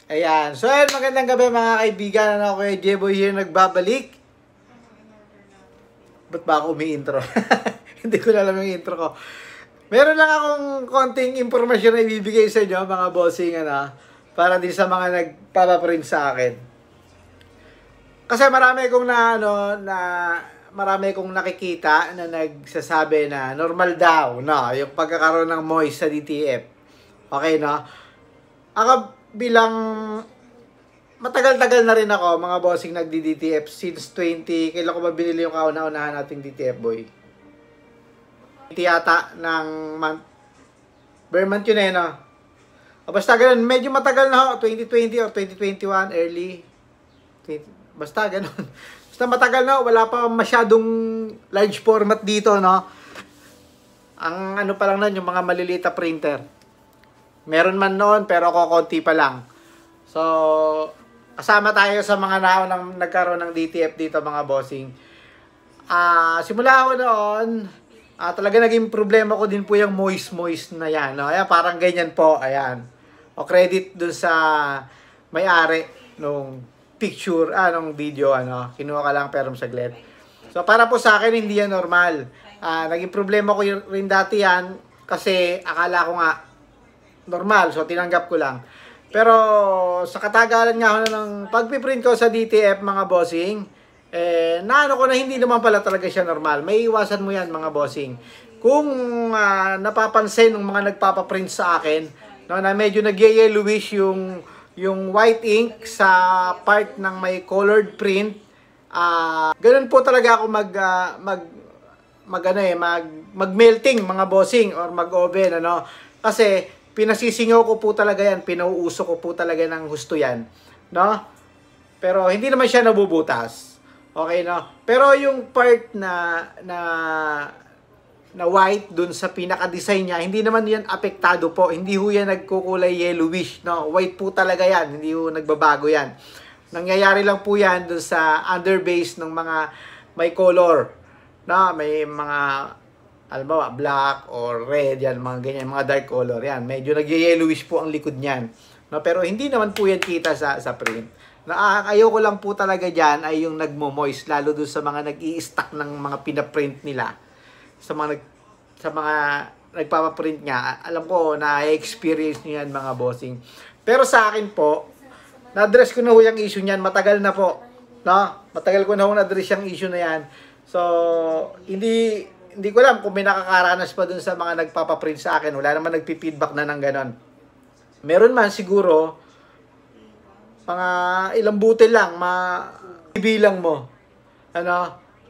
Ayan. So, ayan, magandang gabi mga kaibigan. Ako kay Jeboy here nagbabalik. Ba't ba ako umi-intro? Hindi ko na alam yung intro ko. Meron lang akong konting impormasyon na ibibigay sa inyo, mga bossing, para din sa mga nagpapaprint sa akin. Kasi marami kong nakikita na nagsasabi na normal daw, no, yung pagkakaroon ng moist sa DTF. Okay, no? Ako, bilang matagal-tagal na rin ako, mga bossing, nagdi-DTF since 20, kailan ko ba binili yung kauna-unahan nating DTF boy? Yata ng month, bare month yun no? O basta ganun, medyo matagal na ho, 2020 or 2021, early, basta ganun. Basta matagal na, wala pa masyadong large format dito, no? Ang ano pa lang nun, yung mga maliliit na printer. Meron man noon, pero konti pa lang. So, kasama tayo sa mga naunang nagkaroon ng DTF dito, mga bossing. Simula ako noon, talaga naging problema ko din po yung moist na yan. No? Ayan, parang ganyan po. Ayan. O credit dun sa may-ari nung picture, nung video. Kinuha ka lang pero saglit. So, para po sa akin, hindi yan normal. Naging problema ko rin dati yan kasi akala ko nga normal. So, tinanggap ko lang. Pero, sa katagalan nga ako ng pagpiprint ko sa DTF, mga bossing, naano ko na hindi naman pala talaga siya normal. May iwasan mo yan, mga bossing. Kung napapansin ng mga nagpapaprint sa akin, no, na medyo nag-yellowish yung white ink sa part ng may colored print, ganun po talaga ako mag-melting, mga bossing, or mag-oven, Kasi, pinasisingaw ko po talaga yan, pinauuso ko po talaga ng husto yan, no? Pero hindi naman siya nabubutas. Okay, no? Pero yung part na white dun sa pinaka-design niya, hindi naman yan apektado po. Hindi ho yan nagkukulay yellowish, no? White po talaga yan, hindi ho nagbabago yan. Nangyayari lang po yan dun sa underbase ng mga may color, no? May mga halimbawa, black or red, yan, mga ganyan, mga dark color, yan. Medyo nag-yellowish po ang likod niyan. No? Pero hindi naman po yan kita sa print. Ayoko lang po talaga dyan ay yung nagmo-moist, lalo doon sa mga nag-i-stack ng mga pinaprint nila. Sa mga nagpapaprint nga, alam ko na experience niyo yan, mga bossing. Pero sa akin po, na-address ko na ho yung issue niyan, matagal na po. No? Matagal ko na ho na-address yung issue na yan. So, hindi ko alam kung may nakakaranas pa dun sa mga nagpapaprint sa akin. Wala naman nagpi-feedback na ng ganon. Meron man siguro, mga ilang butil lang, ibilang mo.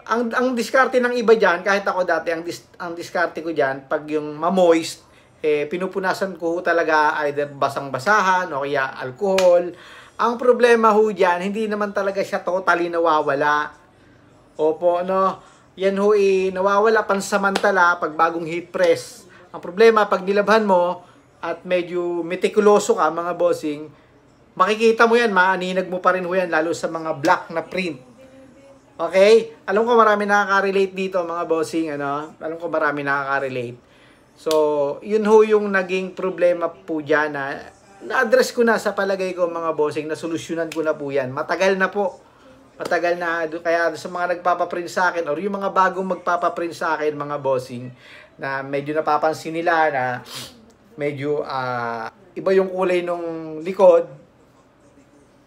Ang diskarte ng iba dyan, kahit ako dati, ang diskarte ko dyan, pag yung ma-moist, pinupunasan ko talaga either basang-basahan o kaya alcohol. Ang problema ho dyan, hindi naman talaga siya totally nawawala. Opo, yan ho nawawala pansamantala pag bagong heat press. Ang problema, pag nilabhan mo at medyo meticuloso ka, mga bossing, makikita mo yan, maaninag mo pa rin ho yan, lalo sa mga black na print. Okay? Alam ko marami nakaka-relate dito, mga bossing, Alam ko marami nakaka-relate. So, yun ho yung naging problema po dyan na-address ko na sa palagay ko, mga bossing, na solusyonan ko na po yan. Matagal na po. Matagal na, kaya sa mga nagpapaprint sa akin or yung mga bagong magpapaprint sa akin, mga bossing, na medyo napapansin nila na medyo iba yung kulay nung likod,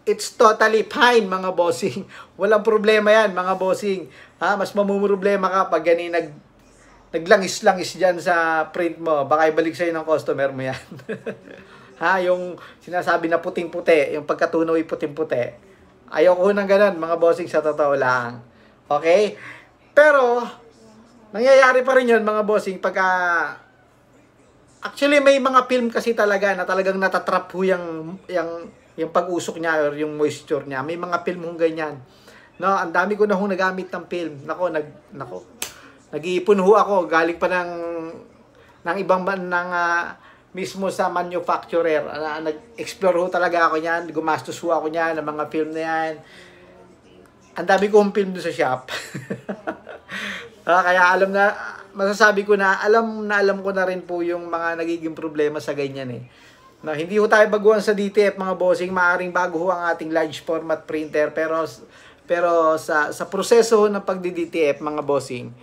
it's totally fine, mga bossing. Walang problema yan, mga bossing. Mas mamumroblema ka pag ganun naglangis-langis dyan sa print mo. Baka ibalik sa'yo ng customer mo yan. Yung sinasabi na puting-puti, yung pagkatunaw ay puting-puti. Ayoko ng ganun, mga bossing, sa totoo lang. Okay? Pero, nangyayari pa rin yun, mga bossing, pagka actually, may mga film kasi talaga na talagang natatrap ho yung pag-usok niya or yung moisture niya. May mga film hong ganyan. No, ang dami ko na hong nagamit ng film. Nag-iipon ho ako. Galing pa ng ibang mismo sa manufacturer. Nag-explore ho talaga ako niyan. Gumastos ho ako niyan ng mga film na yan. Ang dami kong film doon sa shop. Kaya masasabi ko na alam ko na rin po yung mga nagiging problema sa ganyan . No, hindi ho tayo baguhan sa DTF mga bossing, maaring bago ho ang ating large format printer pero sa proseso ng pagdi-DTF mga bossing,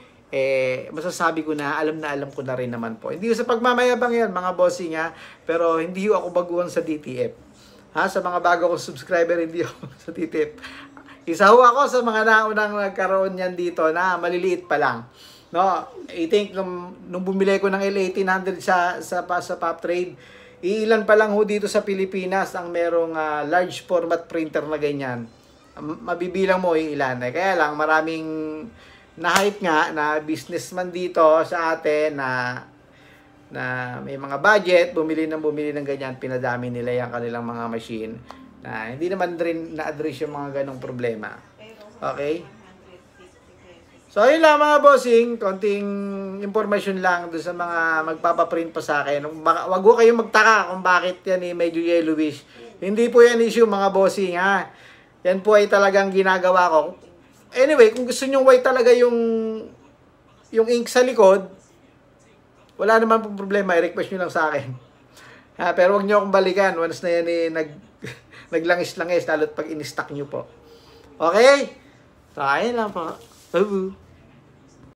masasabi ko na alam ko na rin naman po. Hindi sa pagmamayabang yan mga bossing ha, pero hindi ho ako baguhan sa DTF. Ha, sa mga bago kong subscriber, hindi ako sa DTF. Isa ho ako sa mga naunang nagkaroon yan dito na maliliit pa lang. No, I think nung bumili ko ng L1800 sa Pop Trade, ilan pa lang ho dito sa Pilipinas ang merong large format printer na ganyan. Mabibilang mo ilan. Kaya lang maraming na-hype nga na businessman dito sa atin na may mga budget, bumili ng ganyan, pinadami nila yung kanilang mga machine na hindi naman rin na-address yung mga ganong problema. Okay? So, ayun lang mga bossing, konting information lang doon sa mga magpapaprint pa sa akin. Wag ko kayong magtaka kung bakit yan medyo yellowish. Hindi po yan issue mga bossing ha. Yan po ay talagang ginagawa ko. Anyway, kung gusto nyo white talaga yung ink sa likod, wala naman pong problema, i-request nyo lang sa akin. Ha, pero wag nyo akong balikan once na yan naglangis-langis, lalo't pag in-stock nyo po. Okay? So, ayun lang po. Bye-bye.